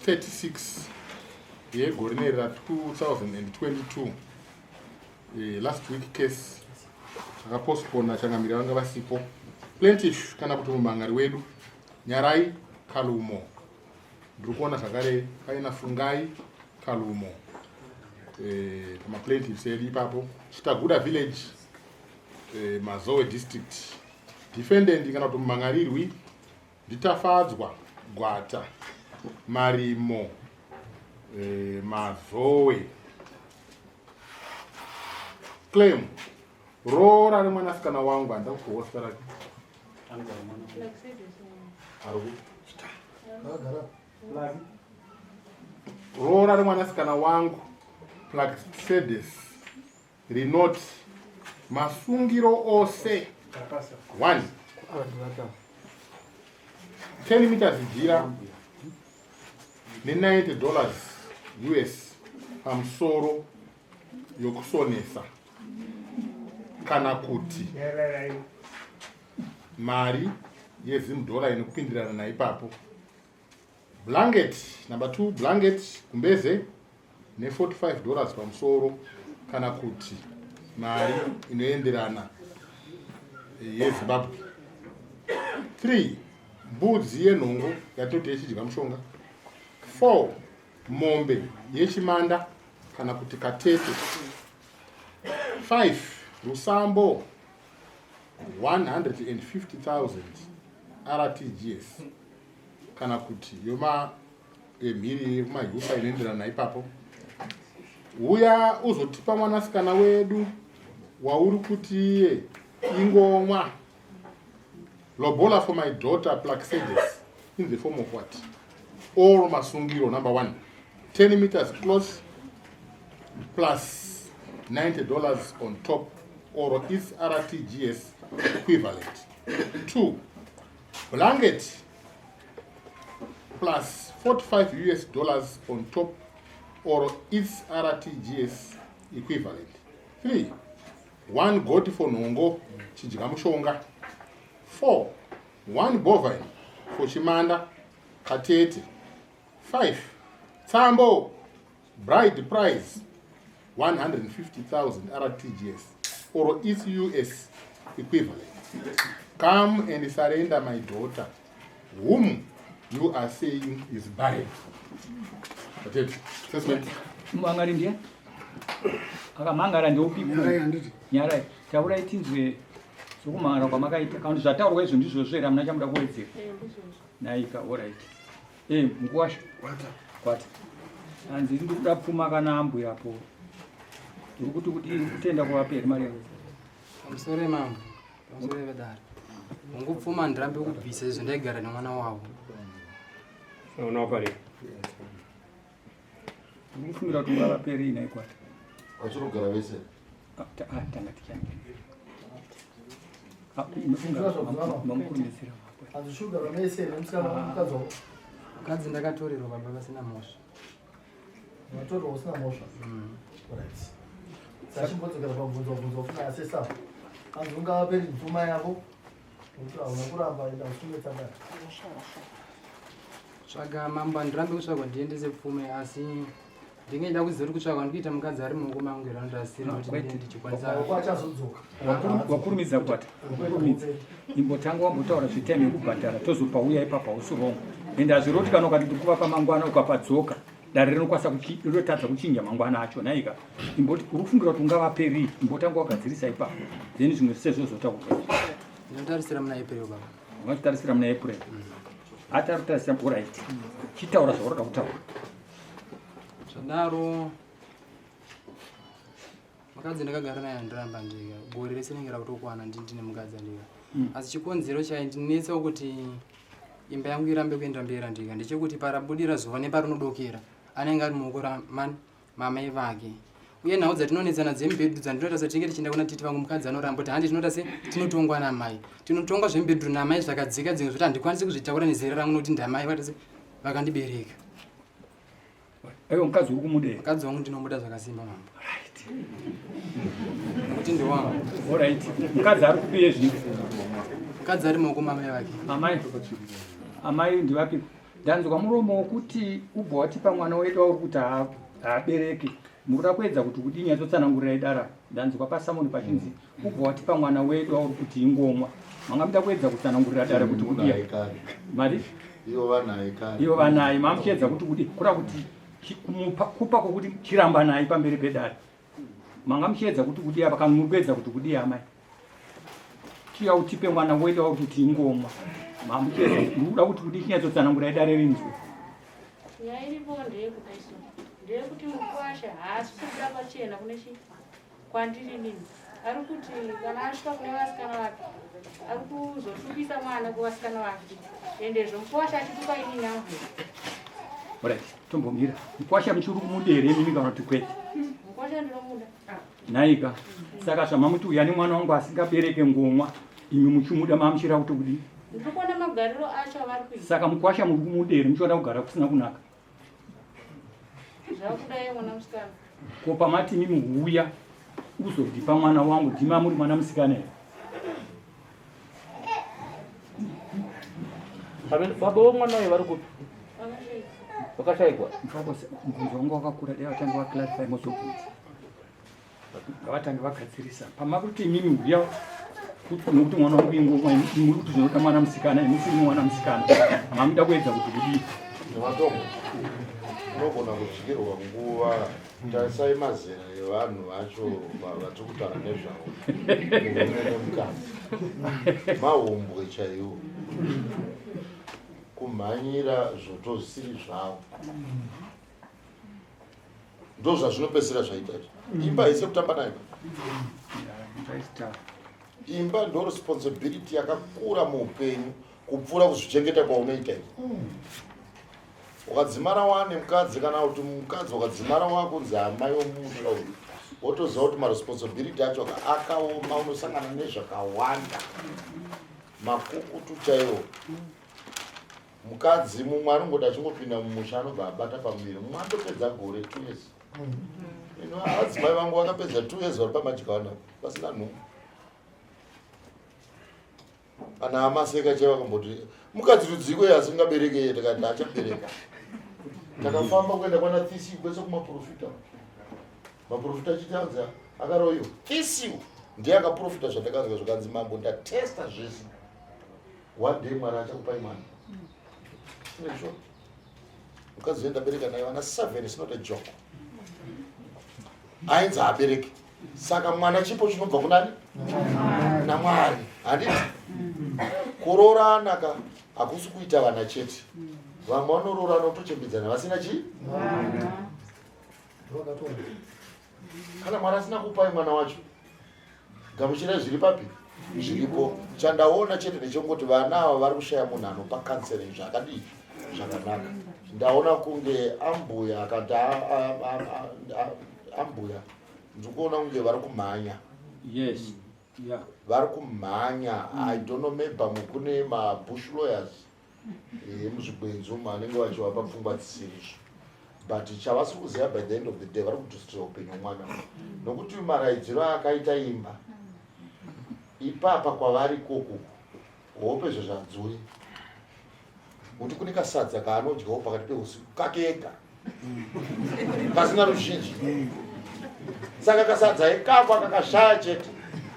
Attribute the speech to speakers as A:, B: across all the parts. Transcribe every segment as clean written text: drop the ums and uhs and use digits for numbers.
A: 36 yegore ra 2022. Last week case akapostpone changamira vanga vasipo. Plaintiff kana kuti mumangari wedu Nyarai Kalumo. Ndikuona zvakare paina Fungai Kalumo. Kama plaintiff seli ipapo Chitaguda village Mazowe district. Defendant kana kuti mumangarirwi nditafadzwa Gwata Marimo Mazowe. Claim Rora ReMwanasikana wangu anda kuhosta raki. Rora ReMwanasikana wangu Plaxedes Rinoti masungiro ose 1 10 meters jira ni $90 US pamusoro yokusonesa kana kuti mari $10 inokupindirana na ipapo. Blanket number 2 blanket kumbeze ne $45 pamusoro kana kuti mari inoenderana yeZimbabwe. 3 mbudzi yenhongo yatoti yechidya mushonga. 4 mombe yechimanda kana kuti katete. 5 rusambo 150,000 RTGS kana kuti yoma emhiri kumajusa inoenderana ipapo. Uya uzotipa mwanasikana wedu wauri kuti ingomwa. Lobola for my daughter Plaxedes in the form of what? All masungiro number 1 10 meters close plus $90 on top or its RTGS equivalent. 2 blanket plus $45 on top or its RTGS equivalent. 3 1 goat for nongo chidya mushonga. 4 1 bovine for chimanda katete. 5 tsambo bride price 150,000 RTGS or its US equivalent. Come and surrender my daughter whom you are saying is barren.
B: Mangari ndiye akamangara ndopi Nyaya taura itinzwe sokumangara kwamakaita kandi zvataurwa izvo ndizvo zvera muna chamuda kuwedzera naika alright mukuwasha kwata hanzi ndikuda pfuma kana ambuya apo ndikuti kuti kutenda kwapera mari yangu
C: amsore mama amsore vedari ungupfuma ndirambe kubvisa izvo ndaigara nemwana wavo
B: unaona pale ndikufungira kuti ngavaperi inaikwata
D: wachirogara vese
B: tangati change mamukurumisira
E: azvishugara mese nemusikana mukadzo
C: mukadzi ndakatorerwa baba vasina mhosva
E: matorerwa usina mhosva sachimbodzokera pabvunzo ufuna asesa anzi ungavaperi mvuma yavo kuti hauna kuramba enda usungetsangana
C: tsvaga mambo ndirambe kutsvagwa ndiendese pfume asi ndingeida kuziva kuti kutsvagwa ndikuita mukadzi ari muoko mangu erandasiri kuti ndinge ndichikwanisa
E: achazodzoka
B: wakurumidza kwata wakurumidza imbotanga wambotaura zvitime yekubhadhara tozopa uya ipapo hausirongo ende hazviroti kana ukati ndikuvapa mangwana ukapadzoka dare rinotadza kuchinja mangwana acho naika imboti uri kufungira kuti ungavaperi imbotanga wagadzirisa ipapo then zvimwe sezvozotakuka
C: ndinotarisira muna April baba
B: ungatotarisira muna April atarutarisira alright chitaura zvaurada kutaura
C: zvadaro mukadzi ndakagara naye ndiramba ndika gore rese rinenge rakutokwana ndine mukadzi andika asi chikonzero chaindinetsa kuti imba yangu irambe kuenda mberi ndika ndechekuti parabudira zuva neparinodokera anenge ari muoko ramamai vake uye nhau dzatinonetsana dzemubhedhu dzandinoita setinge tichienda kuna titi vangu mukadzi anoramba kuti handi tinoita se tinotongwa namai tinotongwa zvemubhedhu namai zvakadzika dzimwe zvoti handikwanisi kuzvitaura nezera rangu nokuti ndamai vatase vakandibereka.
B: Aiwa mukadzi uri kumuda.
C: Mukadzi wangu ndinomuda zvakasimba mama. Right. Nokuti ndewangu.
B: Alright. Mukadzi ari kupiye zvino.
C: Mukadzi ari muoko mamai vake.
B: Amai ndivapi? ndanzwa muromo wokuti ubva watipa mwana wedu wauri kuti haabereke mukuda kuedza kuti kudini yatotsanangurira dara ndanzwa pasamoni pachinzi ubva watipa mwana wedu wauri kuti ingomwa manga muda kuedza kutsanangurira dara kuti kudia mari ivo vanaye mamuchiedza kuti kudi kura kuti kupa kwokuti chiramba naye pamberi pedare manga muchiedza kuti kudia kana muri kuedza kuti kudia amai chiya utipe mwana wedu wauri kuti ingomwa mamuchiedza muda kuti kudi chinyatotsanangurira dare rinzwe
D: nyaya iripo ndeyekudaiso ndeyekuti mukwasha haasi kuda pachena kune kwandiri nini ari kuti kana asvika kune vasikana vake ari kuzohlupisa mwana kuvasikana vake endezvo mukwasha achitupa ini nyangu
B: right tombomira mukwasha muchiri kumudere mimi kana kuti kwete
D: mukwasha ndinomuda
B: naika saka zvamamuti uya nemwana wangu asingabereke ngomwa imi muchimuda mamuchira kuti kudi
D: ndikuona magariro acho avari kuita
B: saka mukwasha muri kumudere muchiona kugara kusina kunaka
D: zvakudai mwana musikana
B: ko pamati mimi huuya uzodipa mwana wangu dhima muri mwana musikana here
F: baba vomwana wayo vari kupi vakashayikwa
B: mubvunzo wangu wakakura dai vatange vaclarify mozobvunza ngavatange vagadzirisa pamakuti mimi huya nokuti mwana wangu ingomwa muri kuti zvinoda mwana musikana imusiri mwana musikana mamuda kuedza kuti kudii
A: nematombo unogona kudyirwa nguva tarisai mazera evanhu vacho vatiri kutaura nezvavo nemukadzi mahombwe chaiwo kumhanyira zvoto zvisiri zvavo ndo zvazvinopedzisira zvaitacho imba ise kutamba nayo imba ndo responsibility yakakura muupenyu kupfuura kuzvichengeta kwaunoita ivi ukadzimara wane mukadzi kana kuti mukadzi ukadzimara wakunzi amai womusha uyu wotoziva kuti maresponsibility acho akaoma unosangana nezvakawanda makukutu chaiwo mukadzi mumwe anongoda achingopinda mumusha anobva abata pamuviri mumwe atopedza gore 2 years ino adzimai vangu vakapedza 2 years vari pamadyawana pasina nhumwe kana amaseka chaiwo akamboti mukadzi rudziko yasingabereke ye takati achabereka takafamba kuenda kwana tisi kwese kumaprofita maprofita achitaudza akaroyo tisi ndiye akaprofita zvatakazwa zvakanzi mambo ndatesta zvese one day mwana achakupai mwana sure mukadzi wenda bereka naye vana 7 is not a joke ainzi abereke saka mwana chipo chinobva kunani namwari handiti kuroorana hakusi kuita vana chete vamwe vanoroorana kutochembedzana vasina chi kana mwana asina kupai mwana wacho gamuchirai zviri papi zviripo chandaona chete ndechongoti vana ava vari kushaya munhu anopa counseling zvakadii zvakanaka ndaona kunge ambuya akati ambuya ndikuona kunge vari kumhanya
B: yes yeah
A: vari kumhanya I don't know maybe mukune mabush lawyers muzvigwenzi umu anenge vachivapa pfungwa dzisirizvo but chavasiri kuziva by the end of the day vari kudhusitira upenyu mwana nokuti maraidziro akaita imba ipapa kwavari koko hope zvezvadzuri kuti kune kasadza kaanodyawo pakati peusiku kakega kasina ruzhinji saka kasadza ikakwa kakashaya chete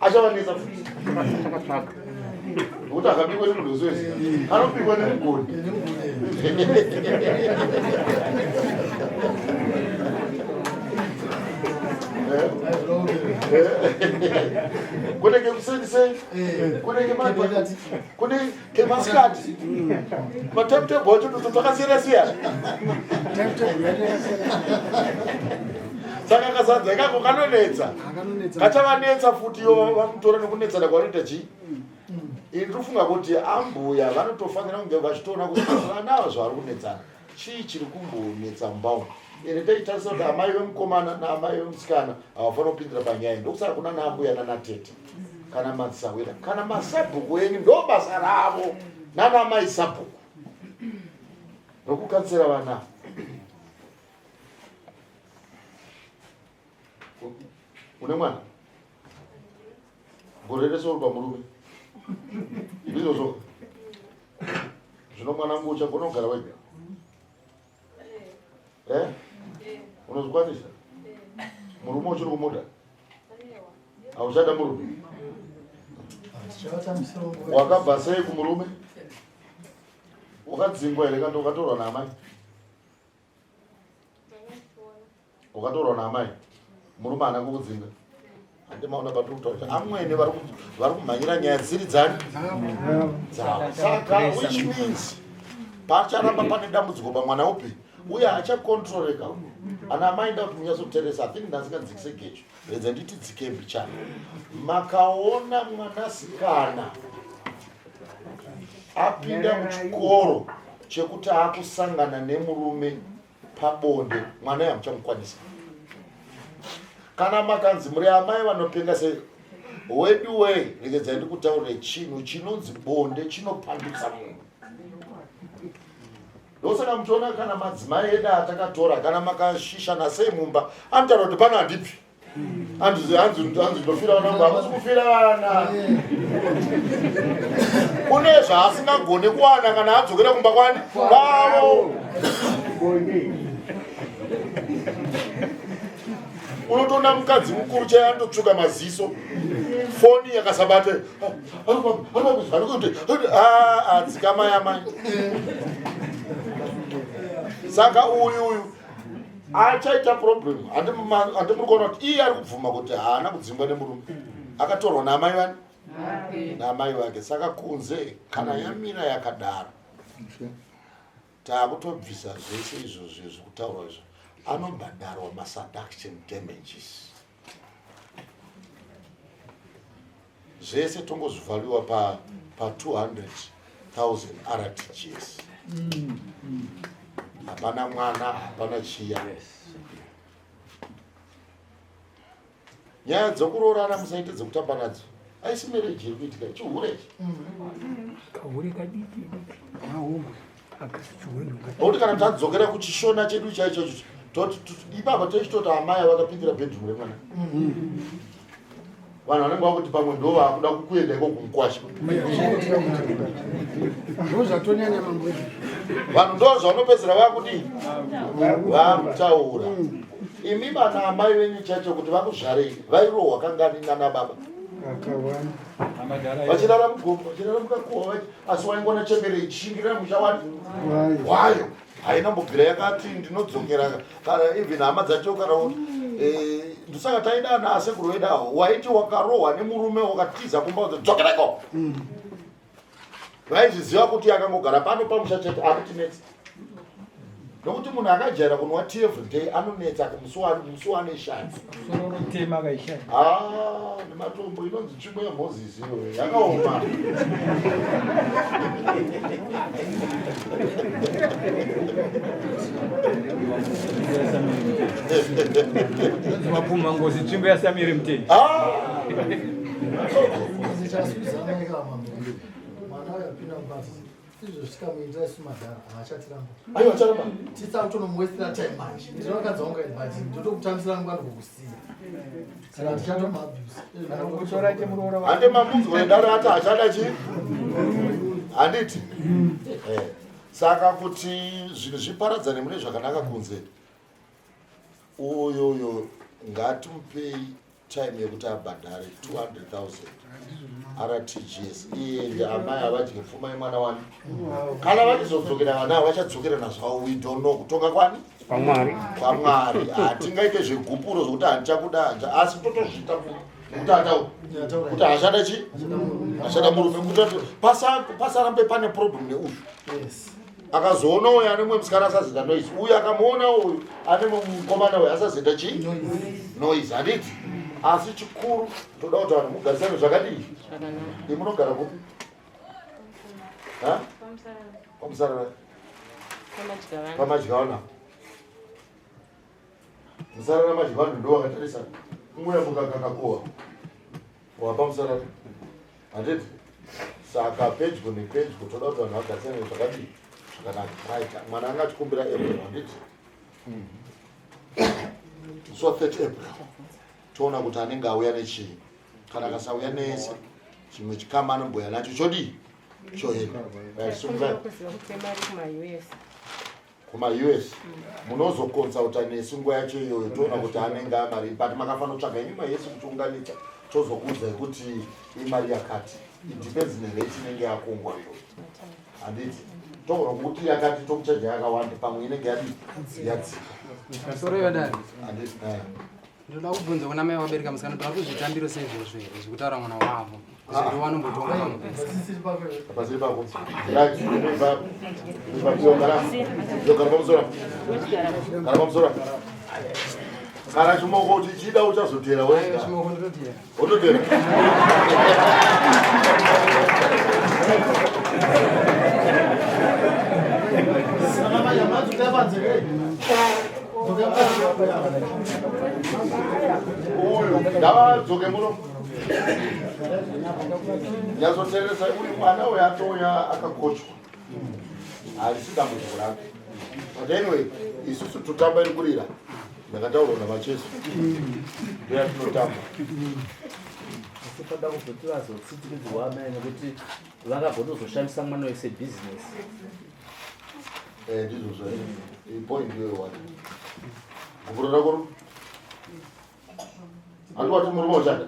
A: achavanetsa futi akatsvaka nokuti akabikwa nemunhu wese wese kanobikwa nemugoni kunenge kusendisei kunenge kunenge masikati matemtebo acho tokasiyana siyana saka kasadza ikako kanonetsa kachavanetsa futiyo vamutora nekunetsana kwanoita chii ini tofunga kuti ambuya vanotofanira kunge vachitoona kuti vana ava zvavari kunetsana chii chiri kumbonetsa mubaumu ine taitarisa kuti amai vemukomana naamai vemusikana havafanira kupindira panyaya ndokusara kuna naambuya nanatete kana madzisawira kana masabhuku enyu ndo basa ravo nanamai sabhuku rokukansera vana une mwana gore rese uri pamurume izvozvo zvino mwana wangu uchagona kugara wega Unozikwanisa? Murume uchiri kumuda? Hauchada murume? Wakabva sei kumurume? Wakadzingwa here kana ukatorwa naamai? Ukatorwa naamai? Murume haana kukudzinga? Handimaona patokutaura amwene vari kumhanyira nyaya dziri dzavo. Saka which means pacharamba pane dambudziko pamwana upi uye hachakontroleka. Ana amai nda kuti munyatsokuteresa athini ndasingandzikise gecho redza nditi dzikembi chana. Makaona mwanasikana apinda muchikoro chekuti akusangana nemurume pabonde, mwana yamuchamukwanisa. Kana makanzi muri amai vanopenga sei wedway, regedzai ndikutaurire chinhu chinonzi bonde chinopandutsa munhu. Ndosaka muchiona kana madzimai edu atakatora kana makashishana sei mumba anotaura kuti pana handipi. Hanzi ndofira vana vangu, hamusi kufira vana. Kune zvaasingagone kuwana kana adzokera kumba kwani kwavo. Unotoona mukadzi mukuru chaiye andotsvuka maziso, foni yakasabate, adzikama yamai. Saka uyu achaita problem. Handimuri kuona kuti iye ari kubvuma kuti haana kudzingwa nemurume, akatorwa naamai vani naamai vake. Saka kunze kana yamira yakadaro taakutobvisa zvese izvozvo zvekutaurwa izvo, anobhadharwa maseduction damages. Zvese tongozvivhaliwa pa 200,000 RTGs. Hapana mwana, hapana chiya. Nyaya dzokuroorana musaite dzekutamba nadzo. Aisi marriage iri kuitika chihure ichi.
B: Kahure kadiki
A: Oti kana tadzokera kuchishona chedu chaicho ipapa tochitoti amai vakapindira bedroom remwana. Vanhu vanenge vakuti pamwe ndo vakuda kuenda iko kumukwasha. Vanhu ndo zvavanopedzera vakuti vamutaura. Imi vana amai venyu chacho kuti vakuzvarei vairohwa kangani nana baba. Vachirara mugomba, vachirara mukakohwa, asi waingona chembere ichishingirira musha wati wayo haina mbobvira yakati ndinodzokera kana even hama dzacho kana ndosaka taidana asekuru vedu avo waiti wakarohwa nemurume wakatiza kumba kuti dzokereko. Vaizviziva kuti akangogara pano pamusha chete anotinetsa. Nokuti munhu akajaira kunwa tea every day anonetsa musi wane shanzi.
B: Tema kaishaya.
A: Nematombo inonzi tsvimbo yaMozisi yakaoma.
B: Mapuma ngozi tsvimbo yaSamire Muteni.
A: Aiwa charamba.
E: Tisa utonomwesera time manje. Ndinokadzonga ibati ndotokutamisira ngwani kukusiya. Saka ndichato mabuse.
B: Kutora chemuroora.
A: Ande mamunzi wedara ati achada chi? Handiti. Saka kuti zvinhu zviparadzane mune zvakanaka kunze. Uyoyo ngatimupei time yekuti abhadhare 200,000 RTGs. Iye amai havadye pfuma yemwana wani. Kana vachizodzokera vana vachadzokera nazvavo, we don't know kutonga kwani? Kwamwari. Hatingaite zvegupuro zvokuti handichakuda hanja, asi totozviita kuti hashada chi? Hashada murume kuti pasarambe pane problem neuyu. Akazoona uyu ane mumwe musikana asazita noise, uyu akamuona uyu ane mukomana uyu asazita chi? Noise. Handiti? Asi chikuru toda kuti vanhu mugarisane zvakadii? Munogara kupi? Pamusarara. Pamadyawana. Musarara madyawana ndo wakatarisa. Mumwe mukakakakohwa. Wapamusarara. Handiti? Saka pedyo nepedyo toda kuti vanhu vagarisane zvakadii? Zvakanaka. Mwana anga achikumbira April. Handiti? So 30 April. Toona kuti anenge auya nechii. Kana akasauya nese chimwe chikama anomboya nacho chodii? Choenda. kuma-US munozokonsulta nesi nguva yacho iyoyo toona kuti anenge amari but makafanira kutsvaga nyuma yese kuchiunganidza tozokuudzai kuti imari yakati it depends nerate inenge yakongwa iyo handiti togona kuti yakati tokuchaja yakawanda pamwe inenge yadzika
C: soro yodari
A: handiti
C: ndoda kubvunza kuna mai vabereka musikana tava kuzvitambiro seizvozvo here zvekutaura mwana wavo kuti wanombotonga pamubvesa
A: pasiri pako yogara pamusora gara pamusora kana chimoko kuti chida uchazotera wega
C: chimoko ndototera
A: unotera ndavadzoke muno nyazoteresa uyu mwana uyu atoya akakochwa harisi dambudziko rake but anyway isusu totamba iri kurira ndakataurwa namacheso ndoya tinotamba
F: toda kuzoti vazotsitikidzwa amai nekuti vangabvotozoshandisa mwana wese business
A: ndizvozvo ipoint iyoyowati gukuro rakoro handivati muri moshanda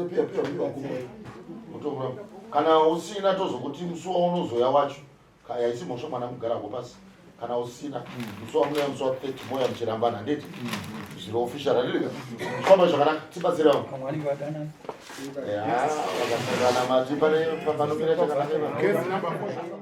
A: pia kana usina tozokuti musuwa unozoya wacho yaisi mhosva mwana mugarako pasi kana usina musuwa munoya musuwa 30 moya muchirambana handiti zviro official handiti famba zvakanaka tibatsira vakasangana mati panomira chakanaka